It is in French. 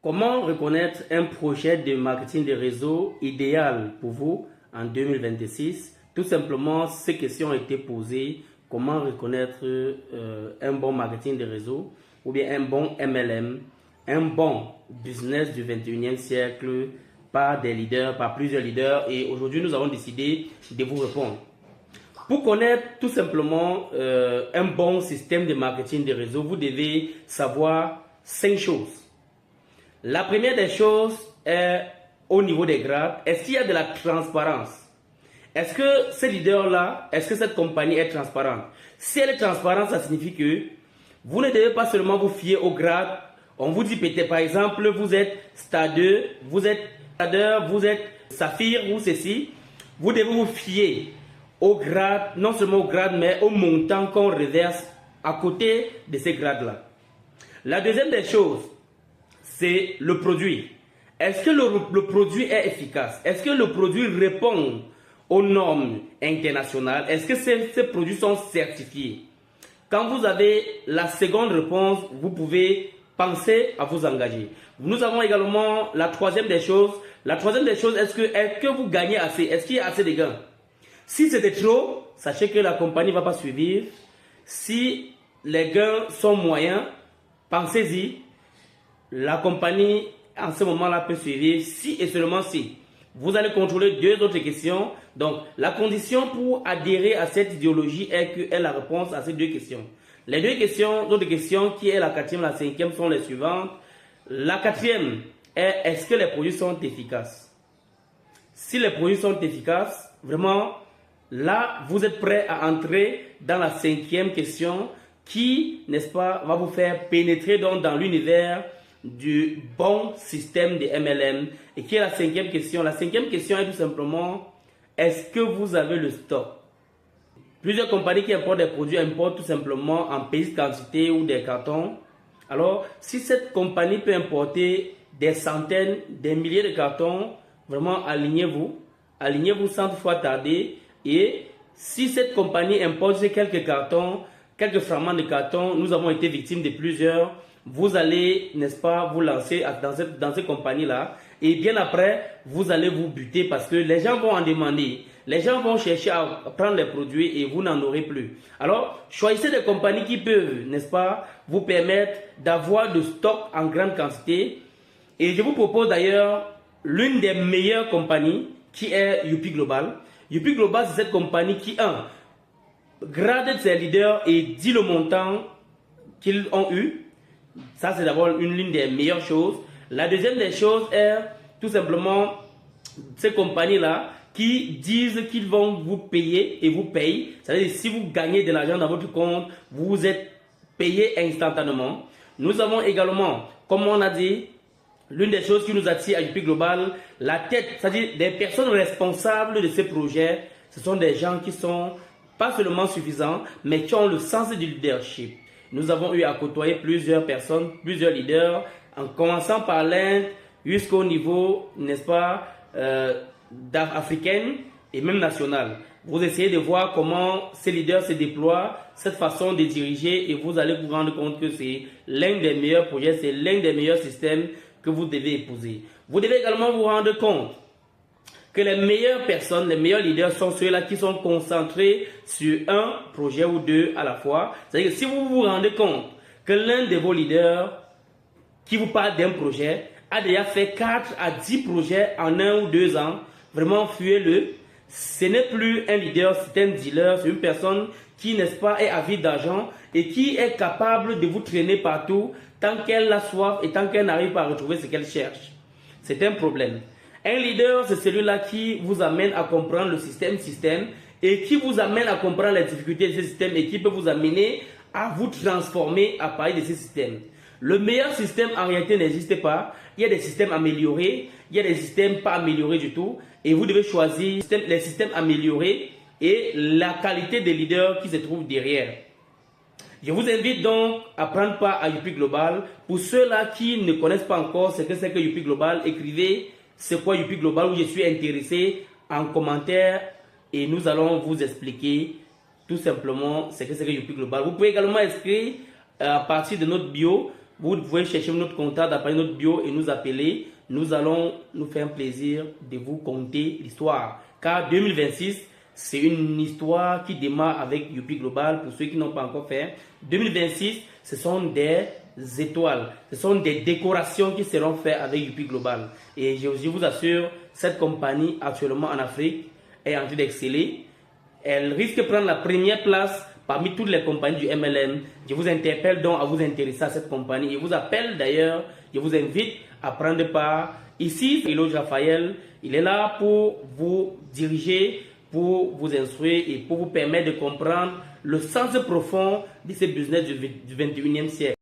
Comment reconnaître un projet de marketing de réseau idéal pour vous en 2026? Tout simplement, ces questions ont été posées. Comment reconnaître un bon marketing de réseau ou bien un bon MLM, un bon business du 21e siècle par des leaders, par plusieurs leaders. Et aujourd'hui, nous avons décidé de vous répondre. Pour connaître tout simplement un bon système de marketing de réseau, vous devez savoir 5 choses. La première des choses est au niveau des grades. Est-ce qu'il y a de la transparence? Est-ce que ce leader-là, est-ce que cette compagnie est transparente? Si elle est transparente, ça signifie que vous ne devez pas seulement vous fier au grade. On vous dit peut-être par exemple, vous êtes stade 2, vous êtes stade, vous êtes saphir ou ceci. Vous devez vous fier au grade, non seulement au grade, mais au montant qu'on reverse à côté de ces grades-là. La deuxième des choses, c'est le produit. Est-ce que le produit est efficace? Est-ce que le produit répond aux normes internationales? Est-ce que ces produits sont certifiés? Quand vous avez la seconde réponse, vous pouvez penser à vous engager. Nous avons également la troisième des choses. La troisième des choses, est-ce que vous gagnez assez? Est-ce qu'il y a assez de gains? Si c'était trop, sachez que la compagnie ne va pas suivre. Si les gains sont moyens, pensez-y. La compagnie, en ce moment-là, peut suivre si et seulement si. Vous allez contrôler deux autres questions. Donc, la condition pour adhérer à cette idéologie est qu'elle ait la réponse à ces deux questions. Les deux questions, d'autres questions, qui est la quatrième et la cinquième, sont les suivantes. La quatrième est, est-ce que les produits sont efficaces? Si les produits sont efficaces, vraiment, là, vous êtes prêt à entrer dans la cinquième question qui, n'est-ce pas, va vous faire pénétrer donc dans l'univers du bon système de MLM et qui est la cinquième question. La cinquième question est tout simplement, est-ce que vous avez le stock? Plusieurs compagnies qui importent des produits importent tout simplement en petite quantité ou des cartons. Alors, si cette compagnie peut importer des centaines, des milliers de cartons, vraiment alignez-vous sans toutefois tarder. Et si cette compagnie importe quelques cartons, quelques fragments de cartons, nous avons été victimes de plusieurs. Vous allez, n'est-ce pas, vous lancer dans cette compagnie-là. Et bien après, vous allez vous buter parce que les gens vont en demander. Les gens vont chercher à prendre les produits et vous n'en aurez plus. Alors, choisissez des compagnies qui peuvent, n'est-ce pas, vous permettre d'avoir du stock en grande quantité. Et je vous propose d'ailleurs l'une des meilleures compagnies qui est Youpi Global. Youpi Global, c'est cette compagnie qui, grade ses leaders et dit le montant qu'ils ont eu. Ça, c'est d'abord l'une des meilleures choses. La deuxième des choses est tout simplement ces compagnies-là qui disent qu'ils vont vous payer et vous payent. C'est-à-dire si vous gagnez de l'argent dans votre compte, vous êtes payé instantanément. Nous avons également, comme on a dit, l'une des choses qui nous attire à Youpi Global, la tête, c'est-à-dire des personnes responsables de ces projets. Ce sont des gens qui sont pas seulement suffisants, mais qui ont le sens du leadership. Nous avons eu à côtoyer plusieurs personnes, plusieurs leaders, en commençant par l'Inde jusqu'au niveau, n'est-ce pas, africaine et même national. Vous essayez de voir comment ces leaders se déploient, cette façon de diriger, et vous allez vous rendre compte que c'est l'un des meilleurs projets, c'est l'un des meilleurs systèmes que vous devez épouser. Vous devez également vous rendre compte que les meilleures personnes, les meilleurs leaders sont ceux-là qui sont concentrés sur un projet ou deux à la fois. C'est-à-dire que si vous vous rendez compte que l'un de vos leaders qui vous parle d'un projet a déjà fait 4 à 10 projets en 1 ou 2 ans, vraiment fuyez-le. Ce n'est plus un leader, c'est un dealer, c'est une personne qui, n'est-ce pas, est avide d'argent et qui est capable de vous traîner partout tant qu'elle a soif et tant qu'elle n'arrive pas à retrouver ce qu'elle cherche. C'est un problème. Un leader, c'est celui-là qui vous amène à comprendre le système et qui vous amène à comprendre les difficultés de ce système et qui peut vous amener à vous transformer à partir de ce système. Le meilleur système en réalité n'existe pas. Il y a des systèmes améliorés, il y a des systèmes pas améliorés du tout. Et vous devez choisir les systèmes améliorés et la qualité des leaders qui se trouvent derrière. Je vous invite donc à prendre part à Youpi Global. Pour ceux-là qui ne connaissent pas encore ce que c'est que Youpi Global, écrivez c'est quoi Youpi Global où je suis intéressé en commentaire et nous allons vous expliquer tout simplement ce que c'est que Youpi Global. Vous pouvez également inscrire à partir de notre bio. Vous pouvez chercher notre contact, après notre bio et nous appeler. Nous allons nous faire un plaisir de vous conter l'histoire. Car 2026, c'est une histoire qui démarre avec Youpi Global pour ceux qui n'ont pas encore fait. 2026, ce sont des étoiles, ce sont des décorations qui seront faites avec Youpi Global. Et je vous assure, cette compagnie actuellement en Afrique est en train d'exceller. Elle risque de prendre la première place parmi toutes les compagnies du MLM. Je vous interpelle donc à vous intéresser à cette compagnie. Je vous appelle d'ailleurs, je vous invite à prendre part. Ici, Eloge Raphaël, il est là pour vous diriger, pour vous instruire et pour vous permettre de comprendre le sens profond de ce business du 21e siècle.